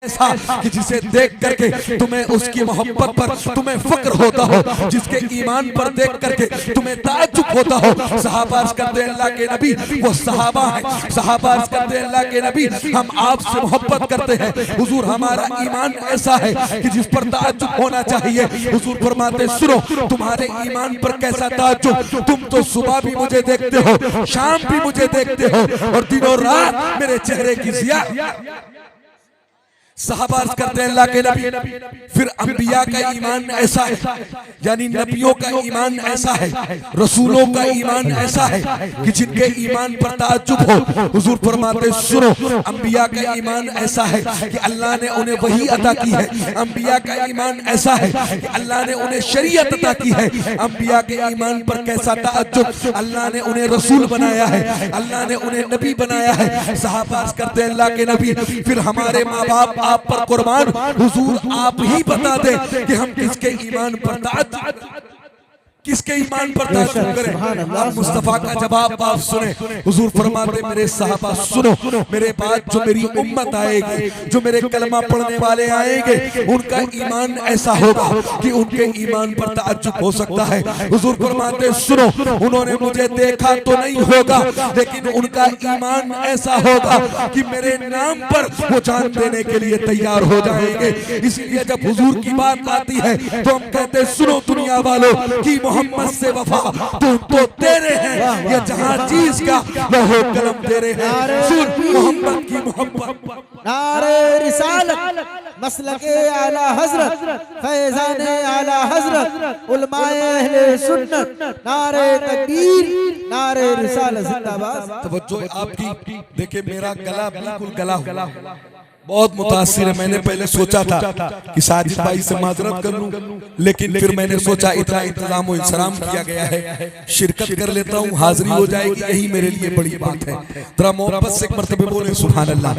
ऐसा कि जिसे देख करके तुम्हें उसकी मोहब्बत पर तुम्हें फक्र होता हो, जिसके ईमान पर देख करके तुम्हें ताज्जुब होता हो। सहाबा अर्ज़ करते हैं अल्लाह के नबी वो सहाबा हैं। सहाबा अर्ज़ करते हैं अल्लाह के नबी हम आपसे मोहब्बत करते हैं हुजूर, हमारा ईमान ऐसा है कि जिस पर ताज्जुब होना चाहिए। हुजूर फरमाते सुनो तुम्हारे ईमान पर कैसा ताज्जुब, तुम तो सुबह भी मुझे देखते हो, शाम भी मुझे देखते हो और दिनों रात मेरे चेहरे की ज़िया। सहाबा अर्ज़ करते हैं अल्लाह के नबी फिर अंबिया का ईमान ऐसा है, यानी नबियों का ईमान ऐसा है, रसूलों का ईमान ऐसा है कि जिनके ईमान पर ताज्जुब हो। हुजूर फरमाते सुनो अंबिया का ईमान ऐसा है कि अल्लाह ने उन्हें वही अता की है। अंबिया का ईमान ऐसा है कि अल्लाह ने उन्हें शरीयत अता की है। अंबिया के ईमान पर कैसा ताज्जुब, अल्लाह ने उन्हें रसूल बनाया है, अल्लाह ने उन्हें नबी बनाया है। सहाबा अर्ज़ करते हैं अल्लाह के नबी फिर हमारे माँ बाप आप पर कुर्बान, हुजूर आप ही बता दें कि हम किसके ईमान पर किसके ईमान पर ताज्जुब करें। आप मुस्तफा का जवाब आप सुने। हुजूर फरमाते मेरे सहाबा सुनो, मेरे बाद जो मेरी उम्मत आएगी, जो मेरे कलमा पढ़ने वाले आएंगे, उनका ईमान ऐसा होगा कि उनके ईमान पर ताज्जुब हो सकता है। हुजूर फरमाते सुनो उन्होंने मुझे देखा तो नहीं होगा, लेकिन उनका ईमान ऐसा होगा कि मेरे नाम पर वो जान देने के लिए तैयार हो जाएंगे। इसलिए जब हुजूर की बात आती है तो हम कहते सुनो दुनिया वालों की मोहम्मद से वफा तुम तो तेरे हैं, ये जहां चीज का लौहो कलम तेरे हैं। सुन मोहम्मद की मोहब्बत, नारे रिसालत, मसलके आला हजरत, फैज़ाने आला हजरत, उलमाए अहले सुन्नत, नारे तकबीर, नारे रिसालत जिंदाबाद। तवज्जो आपकी देखिए, मेरा गला बिल्कुल गला हुआ, बहुत मुतासिर है। मैंने पहले सोचा था कि साजिद भाई से माजरत कर लूं, लेकिन फिर मैंने सोचा इतना इंतजाम और इंतजाम किया गया है, शिरकत कर लेता हूं, हाजिरी हो जाएगी, यही मेरे लिए बड़ी बात है। जरा मोहब्बत से एक मर्तबे बोले सुभान अल्लाह।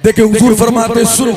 देखिए हुजूर फरमाते सुनो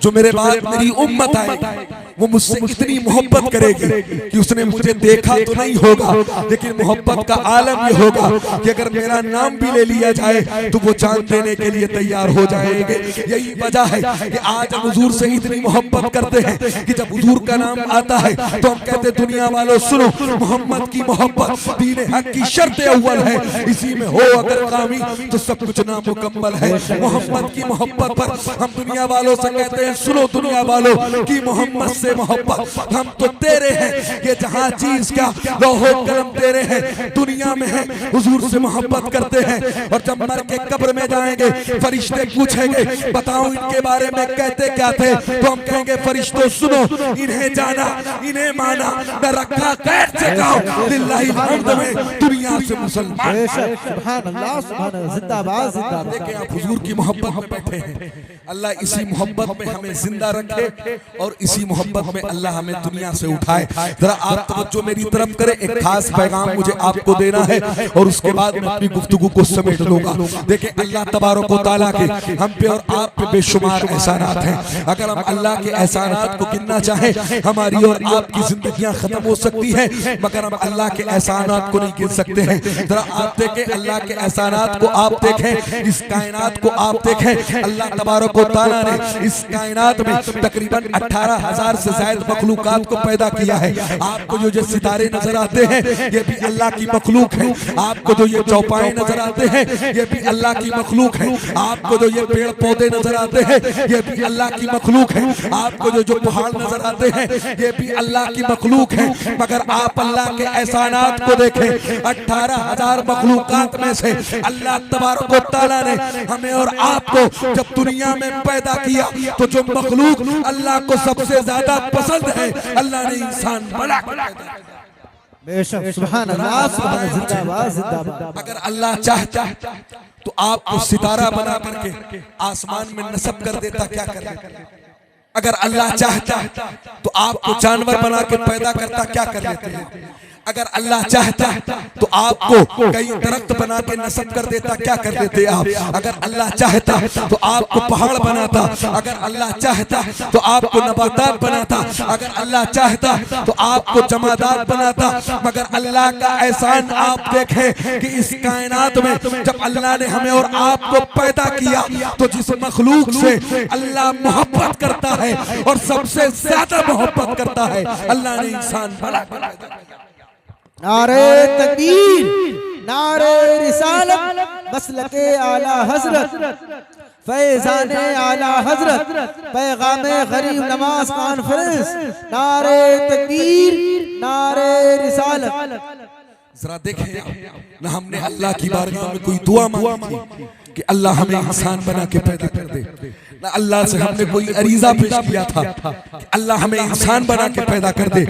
जो मेरे बाद मेरी उम्मत आएगी वो मुझसे इतनी मोहब्बत करेगी कि उसने मुझे देखा तो नहीं होगा, लेकिन मोहब्बत का आलम ये होगा कि अगर मेरा नाम भी ले लिया जाए तो वो जान देने के लिए तैयार हो जाएंगे। यही वजह है कि आज हम हुजूर से इतनी मोहब्बत करते हैं कि जब हुजूर का नाम आता है तो हम कहते दुनिया वालों सुनो मोहम्मद की मोहब्बत दीन हक की शर्त अव्वल है, इसी में हो अगर कामी तो सब कुछ नामुकम्मल है। मोहम्मद की मोहब्बत पर हम दुनिया वालों से कहते हैं सुनो दुनिया वालों की मोहम्मद से मोहब्बत हम तो तेरे हैं, ये जहां चीज का लौहो कलम तेरे हैं, दुनिया में है हुजूर से मोहब्बत करते हैं। और जब मर के कब्र में जाएंगे फरिश्ते पूछेंगे बताओ इनके बारे में कहते क्या थे, तो हम कहेंगे फरिश्तों सुनो इन्हें जाना इन्हें माना, मैं रखा कैद से गाऊं लिल्लाहि हम्द में दुनिया से मुसलमान। सुभान अल्लाह, सुभान अल्लाह, जिंदाबाद जिंदाबाद। देखिए आप हुजूर की मोहब्बत में बैठे हैं, अल्लाह इसी मोहब्बत में हमें जिंदा रखे और इसी मोहब्बत में अल्लाह हमें दुनिया से उठाए। जरा आप तवज्जो मेरी तरफ करें, एक खास पैगाम मुझे आपको देना है और उसके बाद मैं अपनी गुफ्तगू को समेट लूंगा। देखिए अल्लाह तबारक व तआला के हम पे और आप पे बेशुमार एहसानात हैं। अगर हम अल्लाह के एहसानात को गिनना चाहें हमारी और आपकी जिंदगियां खत्म हो सकती है, मगर हम अल्लाह के एहसानात को नहीं गिन सकते हैं। जरा आप देखें अल्लाह के एहसानात को, आप देखें इस कायनात को, आप देखें अल्लाह तबारक व तआला ने इस कायनात में तकरीबन 18,000 से ज्यादा मखलूकात को पैदा किया है। आपको जो सितारे नजर आते हैं ये भी अल्लाह की मखलूक है, आपको जो ये चौपाए नजर आते हैं ये भी अल्लाह की मखलूक है, आपको जो ये पेड़ पौधे नजर आते हैं ये भी अल्लाह की मखलूक है, आपको जो पहाड़ नजर आते हैं ये भी अल्लाह की मखलूक है। मगर आप अल्लाह के एहसानात को देखें, 18,000 मखलूकात में से अल्लाह तबारक व तआला ने हमें और आपको जब दुनिया में पैदा किया तो जो मखलूक अल्लाह को सबसे ज्यादा पसंद है अल्लाह ने इंसान बना बेशक सुभान अल्लाह, सुभान अल्लाह, जिंदाबाद जिंदाबाद। अगर अल्लाह चाहता तो आपको सितारा बना करके आसमान में नस्ब कर देता, क्या कर देता? अगर अल्लाह चाहता तो आपको जानवर बना के पैदा करता, क्या कर लेते हैं? अगर अल्लाह चाहता तो आपको कई दरख्त बना के नस्ब कर देता, क्या कर देते आप? अगर अल्लाह चाहता तो आपको पहाड़ बनाता, अगर अल्लाह चाहता तो आपको नबातात बनाता, अगर अल्लाह चाहता तो आपको जमादात बनाता। मगर अल्लाह का एहसान आप देखें कि इस कायनात में जब अल्लाह ने हमें और आपको पैदा किया तो जिस मखलूक से अल्लाह मोहब्बत करता है और सबसे ज्यादा मोहब्बत करता है, अल्लाह ने इंसान बना के पैदा किया। नारे तकबीर, नारे रिसालत, मसलके आला हजरत, फैजाने आला हजरत, पैगामे गरीब नमाज कॉन्फ्रेंस। नारे तकबीर, नारे रिसालत। जरा देखें ना, हमने अल्लाह की बारगाह में कोई दुआ मांगी थी कि अल्लाह हमें इंसान बना के पैदा कर दे, ना अल्लाह से हमने कोई अरीजा पेश किया था कि अल्लाह हमें इंसान बना के पैदा कर दे।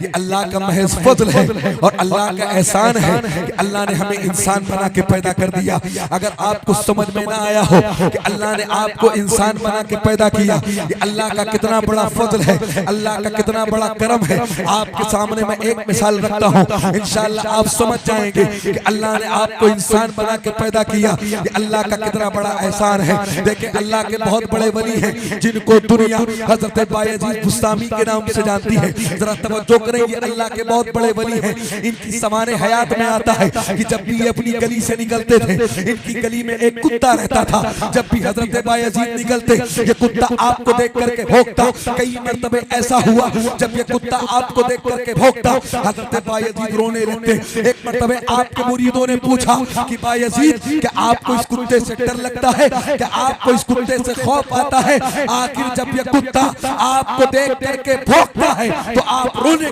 ये अल्लाह का महज फजल है और अल्लाह का एहसान है कि अल्लाह ने हमें इंसान बना के पैदा कर दिया। अगर आपको समझ में ना आया हो कि अल्लाह ने आपको इंसान बना के पैदा किया, ये अल्लाह का कितना बड़ा फजल है, अल्लाह का कितना बड़ा करम है, आपके सामने मैं एक मिसाल रखता हूँ, इंशाअल्लाह आप समझ जाएंगे कि अल्लाह ने आपको इंसान बना के पैदा किया, ये अल्लाह का कितना बड़ा एहसान है। देखिए अल्लाह के बहुत बड़े वली हैं जिनको दुनिया हजरत बायजीद बुस्तामी के नाम से जानती है। जरा तवज्जो करें, ये अल्लाह के बहुत बड़े वली हैं। इनकी समाने हयात में आता है कि जब भी ये अपनी गली से निकलते थे, इनकी गली में एक कुत्ता रहता था। जब भी हजरत बायजीद निकलते, ये कुत्ता आपको देख करके भौंकता। कई मरतबे ऐसा हुआ जब ये कुत्ता आपको देख करके भौंकता, हजरत बायजीद रोने लगते। एक मरतबे आपके मुरीदों ने पूछा कि बायजीद क्या आपको इस कुत्ते से डर लगता है, क्या आपको इस कुत्ते से खौफ आता है? आखिर जब ये कुत्ता आपको देख करके भौंकता है तो आप रोने।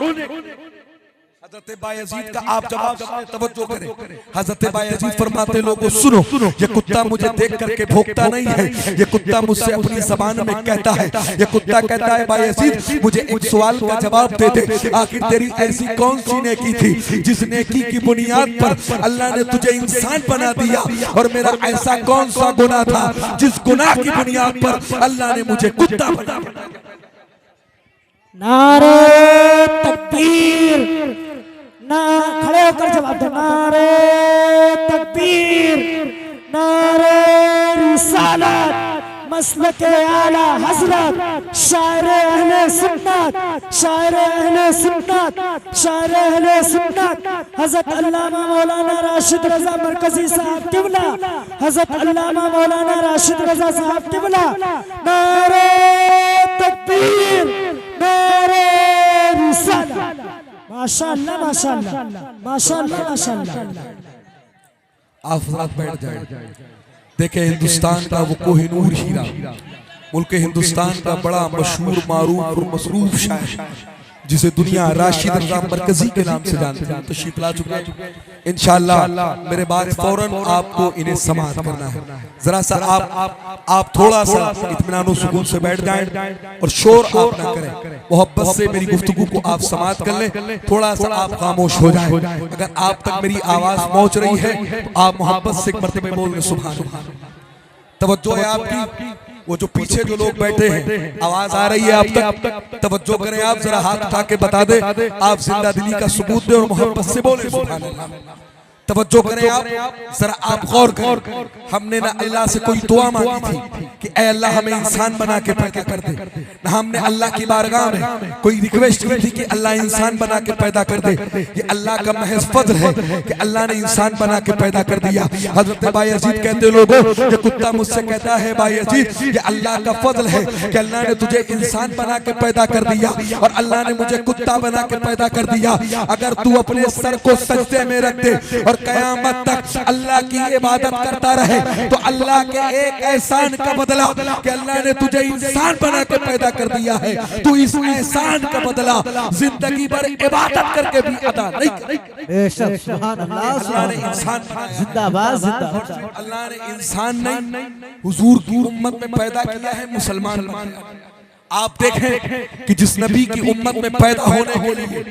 हजरत बायजीद का आप जवाब तवज्जो करें। हजरत बायजीद फरमाते लोगों सुनो, ये कुत्ता मुझे देख करके भौंकता नहीं है, ये कुत्ता मुझसे अपनी ज़बान में कहता है। ये कुत्ता कहता है बायजीद मुझे एक सवाल का जवाब दे दे, आखिर तेरी ऐसी कौन सी नेकी थी जिस नेकी की बुनियाद पर अल्लाह ने तुझे इंसान बना दिया, और मेरा ऐसा कौन सा गुनाह था जिस गुनाह की बुनियाद पर अल्लाह ने मुझे कुत्ता बना दिया। नारे तकबीर, ना खड़े होकर जवाब दो। नारे तकबीर, नारे रिसालत, मसलके आला हजरत, शायर अहले सुन्नत, शायर अहले सुन्नत, शायर अहले सुन्नत, हजरत अल्लामा मौलाना राशिद रजा मरकजी साहब किबला, हजरत अल्लामा मौलाना राशिद रजा साहब किबला। नारे तकबीर, नारे रिसालत। माशाअल्लाह, माशाअल्लाह, माशाअल्लाह, माशाअल्लाह। आप हजरात बैठ जाए। देखे हिंदुस्तान का वो कोहिनूर हीरा, मुल्क हिंदुस्तान का बड़ा मशहूर मारूफ और मसरूफ शायर जिसे दुनिया राशिद रजा मरकजी के नाम से जानती है, तशरीफ ला चुके हैं। इंशाअल्लाह मेरे बाद फौरन आपको इन्हें समाअत करना है। जरा सा आप थोड़ा सा इत्मीनान सुकून से बैठ जाएं और शोर आप ना करें। मोहब्बत से मेरी गुफ्तगू को आप समाअत कर लें, थोड़ा सा आप खामोश हो जाएं। अगर आप तक मेरी आवाज पहुंच रही है तो आप मोहब्बत से एक मरतबे बोल रहे सुभान अल्लाह। तवज्जो है आपकी, वो जो पीछे जो लोग बैठे हैं आवाज आ रही है आप तक, तवज्जो करें। आप जरा हाथ उठा के बता दे, आप जिंदा दिली का सबूत दे और मोहब्बत से बोले सुभान अल्लाह। तवज्जो करें आप, जरा आप गौर करें। हमने ना अल्लाह से कोई दुआ मांगी थी कि ऐ अल्लाह हमें इंसान बना के पैदा कर दे, ना हमने अल्लाह की बारगाह में कोई रिक्वेस्ट की थी कि अल्लाह इंसान बना के पैदा कर दे। ये अल्लाह का महज फजल है कि अल्लाह ने इंसान बना के पैदा कर दिया। हजरत बायजीद कहते लोगों, ये कुत्ता मुझसे कहता है बायजीद ये अल्लाह का फजल है कि अल्लाह ने तुझे इंसान बना के पैदा कर दिया और अल्लाह ने मुझे कुत्ता बना के पैदा कर दिया। अगर तू अपने सर को सजदे में रख दे और कयामत तक अल्लाह की इबादत करता रहे तो अल्लाह के एक एहसान का बदला कि अल्लाह ने तुझे इंसान बना के पैदा कर दिया है, तू इस एहसान का बदला जिंदगी भर इबादत करके भी अदा नहीं करेगा। बेशक सुभान अल्लाह, अल्लाह ने इंसान बनाया, जिंदाबाद जिंदाबाद। अल्लाह ने इंसान नहीं हुजूर की उम्मत में पैदा किया है, मुसलमान। आप देखें कि जिस नबी की उम्मत में पैदा होने के लिए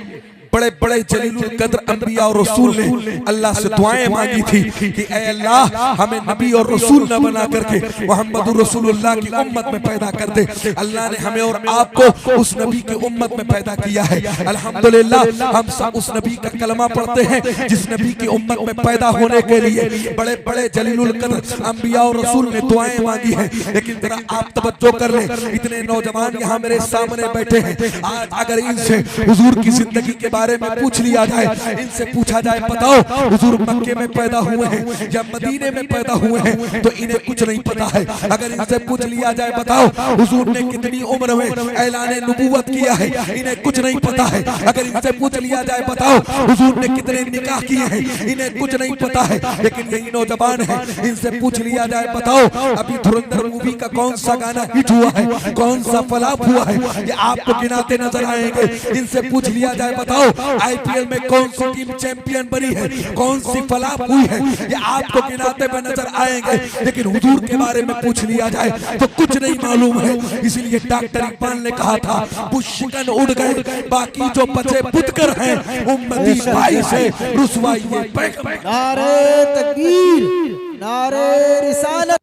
बड़े बड़े जलीलुल कद्र अंबिया और रसूल ने अल्लाह से दुआएं मांगी थी कि ऐ अल्लाह हमें नबी और रसूल न बना करके मोहम्मदुर रसूलुल्लाह की उम्मत में पैदा कर दे। अल्लाह ने हमें और आपको उस नबी की उम्मत में पैदा किया है। अल्हम्दुलिल्लाह हम सब उस नबी का कलमा पढ़ते हैं जिस नबी की उम्मत में पैदा होने के लिए बड़े बड़े जलीलुल कद्र अंबिया और रसूल ने दुआएं मांगी हैं। लेकिन जरा आप तवज्जो कर लें, इतने नौजवान यहाँ मेरे सामने बैठे हैं, आज अगर इनसे हुजूर की जिंदगी के बारे में पूछ लिया जाए, इनसे पूछा जाए बताओ हुजूर मक्के में पैदा हुए हैं या मदीने में पैदा हुए हैं, तो इन्हें कुछ नहीं पता है। अगर इनसे पूछ लिया जाए बताओ हुजूर ने कितनी उम्र में ऐलान नबूवत किया है, इन्हें कुछ नहीं पता है। अगर इनसे पूछ लिया जाए बताओ हुजूर ने कितने निकाह किए हैं, इन्हें कुछ नहीं पता है। लेकिन यही नौजवान है, इनसे पूछ लिया जाए बताओ अभी धुरंधर मूवी का कौन सा गाना हिट हुआ है, कौन सा फ्लॉप हुआ है, ये आपको गिनाते नजर आएंगे। इनसे पूछ लिया जाए बताओ आईपीएल में कौन सी टीम चैंपियन बनी है, कौन सी फ्लॉप हुई है, ये आपको गिनाते हुए नजर आएंगे। लेकिन हुजूर के बारे में पूछ लिया जाए तो कुछ नहीं मालूम है। इसलिए डॉक्टर इकबाल ने कहा था बुशिकन उड़ गए, बाकी जो बचे पुतकर हैं, उम्मती भाई से रुसवाई पैगंबर। नारे तकबीर, नारे रिसालत।